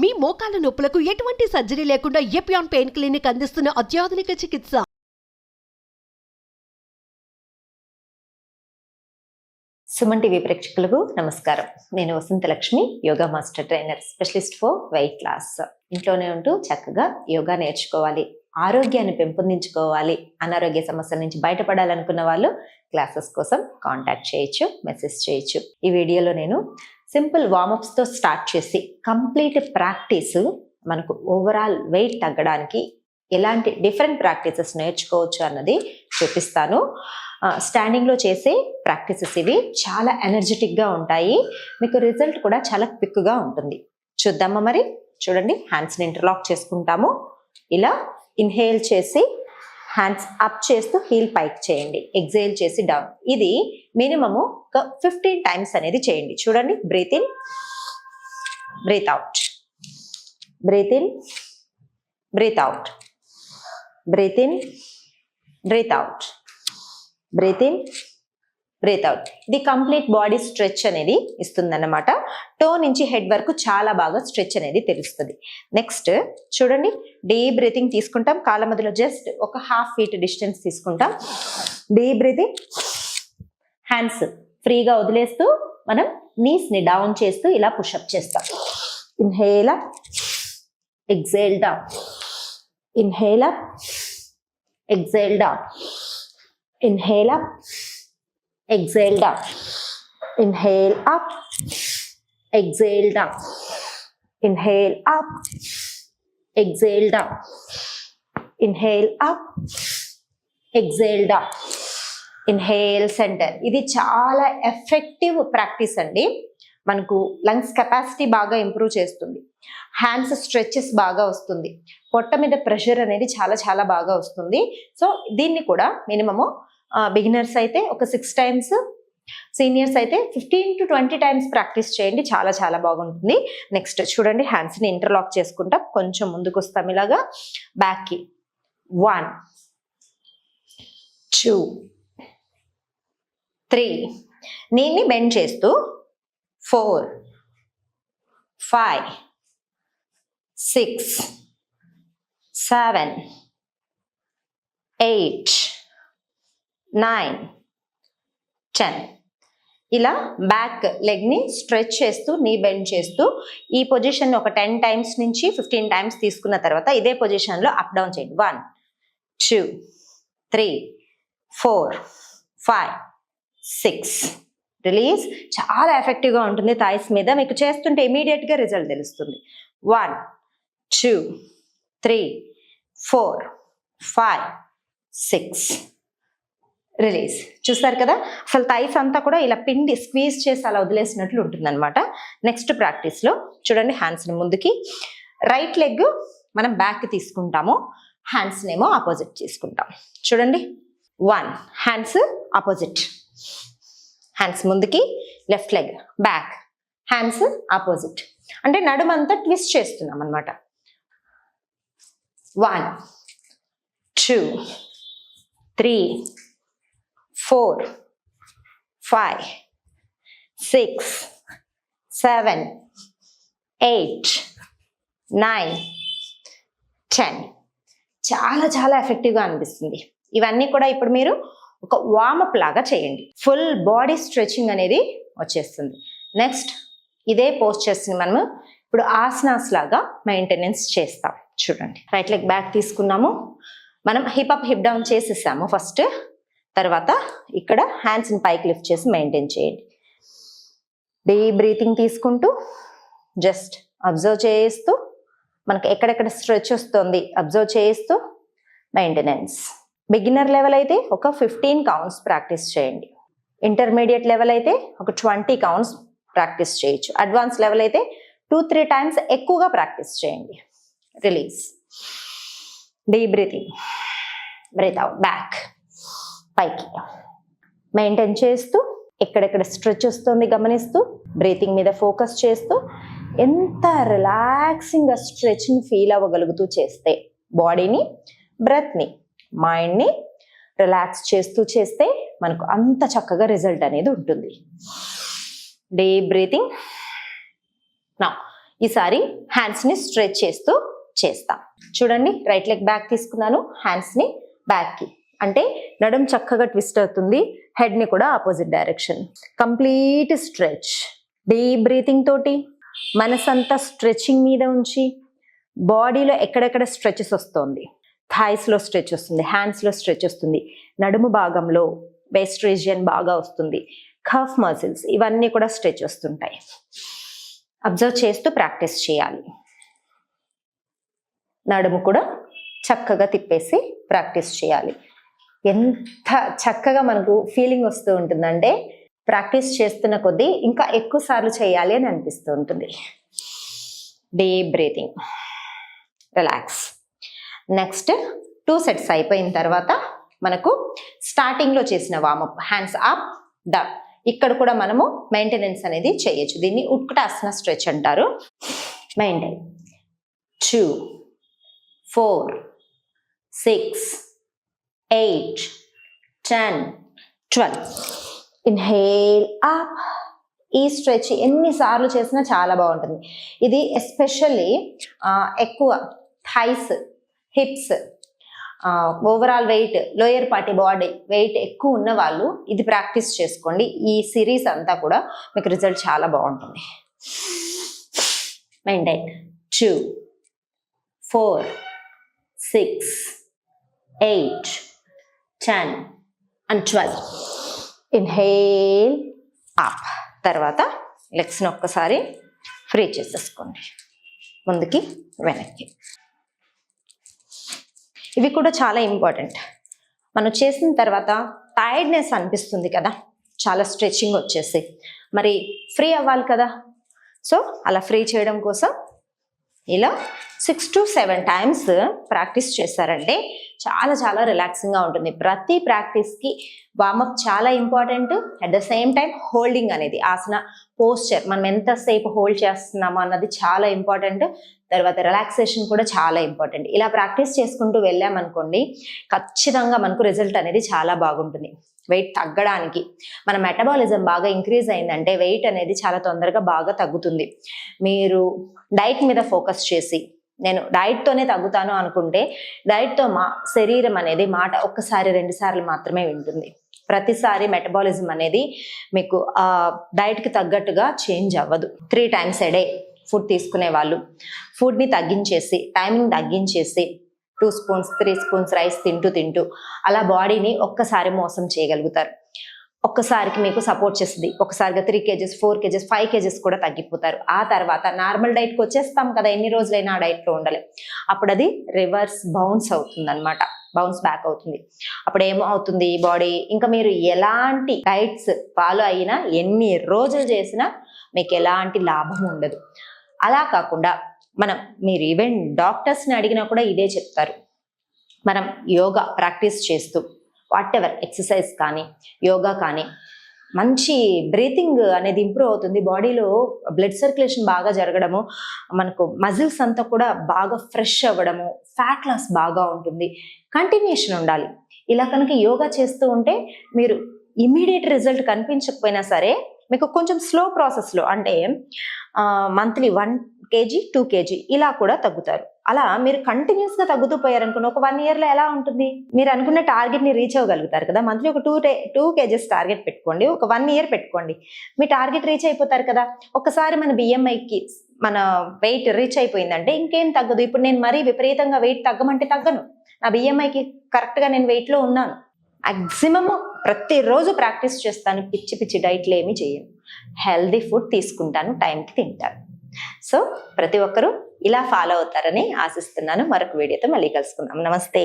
మీ మోకాల నొప్పులకు ఎటువంటి సర్జరీ లేకుండా ఎపియాన్ పెయిన్ క్లినిక్ అందిస్తున్న అత్యాధునిక చికిత్స. సుమన్ టీవీ ప్రేక్షకులకు నమస్కారం. నేను Vasanthalakshmi, yoga master trainer, specialist for weight loss. ఇంట్లోనే ఉంటూ చక్కగా యోగా నేర్చుకోవాలి, ఆరోగ్యాన్ని పెంపొందించుకోవాలి, అనారోగ్య సమస్యల నుంచి బయటపడాలనుకున్న వాళ్ళు క్లాసెస్ కోసం కాంటాక్ట్ చేయొచ్చు, మెసేజ్ చేయొచ్చు. ఈ వీడియోలో నేను సింపుల్ వార్మప్స్తో స్టార్ట్ చేసి కంప్లీట్ ప్రాక్టీస్ మనకు ఓవరాల్ వెయిట్ తగ్గడానికి ఎలాంటి డిఫరెంట్ ప్రాక్టీసెస్ నేర్చుకోవచ్చు అన్నది చూపిస్తాను. స్టాండింగ్లో చేసే ప్రాక్టీసెస్ ఇవి చాలా ఎనర్జెటిక్గా ఉంటాయి, మీకు రిజల్ట్ కూడా చాలా క్విక్గా ఉంటుంది. చూద్దామా మరి? చూడండి, హ్యాండ్స్ని ఇంటర్లాక్ చేసుకుంటాము. ఇలా ఇన్హేల్ చేసి హ్యాండ్స్ అప్ చేస్తూ హీల్ పైకి చేయండి, ఎగ్జేల్ చేసి డౌన్. ఇది మినిమము ఒక 15 టైమ్స్ అనేది చేయండి. చూడండి, breathe in, breathe out, breathe in, breathe out, breathe in, breathe out, breathe in, breathe out. ఇది కంప్లీట్ బాడీ స్ట్రెచ్ అనేది ఇస్తుందన్నమాట. టో నుంచి హెడ్ వరకు చాలా బాగా స్ట్రెచ్ అనేది తెలుస్తుంది. నెక్స్ట్ చూడండి, డీప్ బ్రీతింగ్ తీసుకుంటాం. కాళ్ళ మధ్యలో జస్ట్ ఒక 1/2 feet డిస్టెన్స్ తీసుకుంటాం. డీప్ బ్రీతింగ్, హ్యాండ్స్ ఫ్రీగా వదిలేస్తూ మనం నీస్ని డౌన్ చేస్తూ ఇలా పుషప్ చేస్తాం. Inhale up, exhale down, inhale up, exhale down, inhale up, exhale down, inhale up, exhale down, inhale up, exhale down, inhale up, exhale down, inhale center. ఇది చాలా effective practice అండి. మనకు లంగ్స్ కెపాసిటీ బాగా improve చేస్తుంది, hands stretches బాగా వస్తుంది, పొట్ట మీద ప్రెషర్ అనేది చాలా చాలా బాగా వస్తుంది. సో దీన్ని కూడా మినిమము బిగినర్స్ అయితే ఒక 6 times, సీనియర్స్ అయితే 15 to 20 times ప్రాక్టీస్ చేయండి, చాలా చాలా బాగుంటుంది. నెక్స్ట్ చూడండి, హ్యాండ్స్ని ఇంటర్లాక్ చేసుకుంటాం, కొంచెం ముందుకు వస్తాం ఇలాగా బ్యాక్కి. 1 2 3, నీని బెండ్ చేస్తూ 4 5 6 7 8 9 10. ఇలా బ్యాక్ లెగ్ని స్ట్రెచ్ చేస్తూ, నీ బెండ్ చేస్తూ ఈ పొజిషన్ ఒక 10 times నుంచి 15 times తీసుకున్న తర్వాత ఇదే పొజిషన్లో అప్ డౌన్ చేయండి. 1 2 3 4 5 6. రిలీజ్. చాలా ఎఫెక్టివ్గా ఉంటుంది థాయిస్ మీద. మీకు చేస్తుంటే ఇమీడియట్గా రిజల్ట్ తెలుస్తుంది. 1 2 3 4 5 6. రిలీజ్. చూస్తారు కదా, అసలు థైస్ అంతా కూడా ఇలా పిండి స్క్వీజ్ చేసి అలా వదిలేసినట్లు ఉంటుంది అనమాట. నెక్స్ట్ ప్రాక్టీస్లో చూడండి, హ్యాండ్స్ని ముందుకి, రైట్ లెగ్ మనం బ్యాక్ తీసుకుంటాము, హ్యాండ్స్ని ఏమో ఆపోజిట్ తీసుకుంటాం. చూడండి, 1 హ్యాండ్స్ ఆపోజిట్, హ్యాండ్స్ ముందుకి, left leg back, hands opposite, అంటే నడుమంతా ట్విస్ట్ చేస్తున్నాం అనమాట. 1 2 3 4 5 6 7 8 9 10. చాలా చాలా ఎఫెక్టివ్గా అనిపిస్తుంది. ఇవన్నీ కూడా ఇప్పుడు మీరు ఒక వార్మప్ లాగా చేయండి, ఫుల్ బాడీ స్ట్రెచింగ్ అనేది వచ్చేస్తుంది. నెక్స్ట్ ఇదే పోస్చర్స్ని మనము ఇప్పుడు ఆసనాస్ లాగా మెయింటెనెన్స్ చేస్తాం. చూడండి, రైట్ లెగ్ బ్యాక్ తీసుకున్నాము, మనం హిప్ అప్ హిప్ డౌన్ చేసేసాము ఫస్ట్. తర్వాత ఇక్కడ హ్యాండ్స్ని పైకి లిఫ్ట్ చేసి మెయింటైన్ చేయండి. డీప్ బ్రీతింగ్ తీసుకుంటూ జస్ట్ అబ్జర్వ్ చేస్తూ, మనకు ఎక్కడెక్కడ స్ట్రెచ్ వస్తుంది అబ్జర్వ్ చేస్తూ మెయింటెనెన్స్. బిగినర్ లెవెల్ అయితే ఒక 15 counts ప్రాక్టీస్ చేయండి, ఇంటర్మీడియట్ లెవెల్ అయితే ఒక 20 counts ప్రాక్టీస్ చేయొచ్చు, అడ్వాన్స్ లెవెల్ అయితే 2-3 times ఎక్కువగా ప్రాక్టీస్ చేయండి. Release. Deep breathing, breathe out, back పైకి మెయింటైన్ చేస్తూ, ఎక్కడెక్కడ స్ట్రెచ్ వస్తుంది గమనిస్తూ, బ్రీతింగ్ మీద ఫోకస్ చేస్తూ, ఎంత రిలాక్సింగ్గా స్ట్రెచ్ని ఫీల్ అవ్వగలుగుతూ చేస్తే, బాడీని, బ్రెత్ని, మైండ్ని రిలాక్స్ చేస్తూ చేస్తే మనకు అంత చక్కగా రిజల్ట్ అనేది ఉంటుంది. Deep breathing. నా ఈసారి హ్యాండ్స్ని స్ట్రెచ్ చేస్తూ చేస్తాం. చూడండి, రైట్ లెగ్ బ్యాక్ తీసుకున్నాను, హ్యాండ్స్ని బ్యాక్కి, అంటే నడుం చక్కగా ట్విస్ట్ అవుతుంది, హెడ్ని కూడా opposite direction. Complete stretch. Deep breathing తోటి మనసంతా స్ట్రెచింగ్ మీద ఉంచి బాడీలో ఎక్కడెక్కడ స్ట్రెచెస్ వస్తుంది, థైస్లో స్ట్రెచ్ వస్తుంది, హ్యాండ్స్లో స్ట్రెచ్ వస్తుంది, నడుము భాగంలో వెస్ట్ రీజియన్ బాగా వస్తుంది, కఫ్ మజిల్స్ ఇవన్నీ కూడా స్ట్రెచ్ వస్తుంటాయి. అబ్జర్వ్ చేస్తూ ప్రాక్టీస్ చేయాలి. నడుము కూడా చక్కగా తిప్పేసి ప్రాక్టీస్ చేయాలి. ఎంత చక్కగా మనకు ఫీలింగ్ వస్తూ ఉంటుందంటే ప్రాక్టీస్ చేస్తున్న కొద్దీ ఇంకా ఎక్కువ సార్లు చేయాలి అని అనిపిస్తూ ఉంటుంది. Deep breathing, relax. Next 2 sets అయిపోయిన తర్వాత మనకు స్టార్టింగ్లో చేసిన వార్మప్, హ్యాండ్స్ అప్ డౌన్, ఇక్కడ కూడా మనము మెయింటెనెన్స్ అనేది చేయొచ్చు. దీన్ని ఉత్కటాసన స్ట్రెచ్ అంటారు. మెయింటైన్ 2, 4, 6, 8, 10, 12. Inhale up. ఈ స్ట్రెచ్ ఎన్నిసార్లు చేసినా చాలా బాగుంటుంది. ఇది ఎస్పెషల్లీ ఎక్కువ thighs, hips, overall weight, lower party body weight ఎక్కువ ఉన్న వాళ్ళు ఇది ప్రాక్టీస్ చేసుకోండి. ఈ సిరీస్ అంతా కూడా మీకు రిజల్ట్ చాలా బాగుంటుంది. Maintain 2, 4, 6, 8, 10 and 12. Inhale up. తర్వాత లెగ్స్ని ఒక్కసారి ఫ్రీ చేసేసుకోండి, ముందుకి వెనక్కి. ఇవి కూడా చాలా ఇంపార్టెంట్. మనం చేసిన తర్వాత టైర్డ్నెస్ అనిపిస్తుంది కదా, చాలా స్ట్రెచింగ్ వచ్చేసి, మరి ఫ్రీ అవ్వాలి కదా. సో అలా ఫ్రీ చేయడం కోసం ఇలా 6 to 7 times ప్రాక్టీస్ చేశారంటే చాలా చాలా రిలాక్సింగ్గా ఉంటుంది. ప్రతి ప్రాక్టీస్కి వార్మప్ చాలా important. At the same time holding అనేది, ఆసన పోస్చర్, మనం ఎంతసేపు హోల్డ్ చేస్తున్నామో అన్నది చాలా ఇంపార్టెంట్. తర్వాత రిలాక్సేషన్ కూడా చాలా ఇంపార్టెంట్. ఇలా ప్రాక్టీస్ చేసుకుంటూ వెళ్ళామనుకోండి, ఖచ్చితంగా మనకు రిజల్ట్ అనేది చాలా బాగుంటుంది. వెయిట్ తగ్గడానికి, మన మెటబాలిజం బాగా ఇంక్రీజ్ అయిందంటే వెయిట్ అనేది చాలా తొందరగా బాగా తగ్గుతుంది. మీరు డైట్ మీద ఫోకస్ చేసి నేను డైట్తోనే తగ్గుతాను అనుకుంటే, డైట్తో శరీరం అనేది మాట ఒక్కసారి 2 సార్లు మాత్రమే వింటుంది. ప్రతిసారి మెటబాలిజం అనేది మీకు డైట్కి తగ్గట్టుగా చేంజ్ అవ్వదు. 3 times a day ఫుడ్ తీసుకునే వాళ్ళు ఫుడ్ని తగ్గించేసి, టైమింగ్ తగ్గించేసి 2 spoons 3 spoons రైస్ తింటూ అలా బాడీని ఒక్కసారి మోసం చేయగలుగుతారు. ఒక్కసారికి మీకు సపోర్ట్ చేస్తుంది. ఒకసారిగా 3 kgs 4 kgs 5 kgs కూడా తగ్గిపోతారు. ఆ తర్వాత నార్మల్ డైట్కి వచ్చేస్తాం కదా, ఎన్ని రోజులైనా ఆ డైట్లో ఉండలేం. అప్పుడు అది రివర్స్ బౌన్స్ అవుతుంది అనమాట, బౌన్స్ బ్యాక్ అవుతుంది. అప్పుడు ఏమో అవుతుంది బాడీ, ఇంకా మీరు ఎలాంటి డైట్స్ ఫాలో అయినా, ఎన్ని రోజులు చేసినా మీకు ఎలాంటి లాభం ఉండదు. అలా కాకుండా మీరు ఈవెన్ డాక్టర్స్ని అడిగినా కూడా ఇదే చెప్తారు. మనం యోగా ప్రాక్టీస్ చేస్తూ, వాట్ ఎవర్ ఎక్సర్సైజ్ కానీ యోగా కానీ, మంచి బ్రీతింగ్ అనేది ఇంప్రూవ్ అవుతుంది. బాడీలో బ్లడ్ సర్క్యులేషన్ బాగా జరగడము, మనకు మజిల్స్ అంతా కూడా బాగా ఫ్రెష్ అవ్వడము, ఫ్యాట్ లాస్ బాగా ఉంటుంది. కంటిన్యూషన్ ఉండాలి. ఇలా కనుక యోగా చేస్తూ ఉంటే మీరు ఇమీడియట్ రిజల్ట్ కనిపించకపోయినా సరే, మీకు కొంచెం స్లో ప్రాసెస్లో, అంటే మంత్లీ 1 kg 2 kg ఇలా కూడా తగ్గుతారు. అలా మీరు కంటిన్యూస్గా తగ్గుతూ పోయారనుకున్న ఒక 1 yearలో ఎలా ఉంటుంది? మీరు అనుకున్న టార్గెట్ని రీచ్ అవ్వగలుగుతారు కదా. మంత్లీ ఒక 2 kgs టార్గెట్ పెట్టుకోండి, ఒక 1 year పెట్టుకోండి, మీ టార్గెట్ రీచ్ అయిపోతారు కదా. ఒకసారి మన BMIకి మన వెయిట్ రీచ్ అయిపోయిందంటే ఇంకేం తగ్గదు. ఇప్పుడు నేను మరీ విపరీతంగా వెయిట్ తగ్గమంటే తగ్గను, నా BMIకి కరెక్ట్గా నేను వెయిట్లో ఉన్నాను. మ్యాక్సిమమ్ ప్రతిరోజు ప్రాక్టీస్ చేస్తాను, పిచ్చి డైట్లు ఏమీ చేయను, హెల్దీ ఫుడ్ తీసుకుంటాను, టైంకి తింటాను. సో ప్రతి ఒక్కరూ ఇలా ఫాలో అవుతారని ఆశిస్తున్నాను. మరొక వీడియోతో మళ్ళీ కలుసుకుందాం. నమస్తే.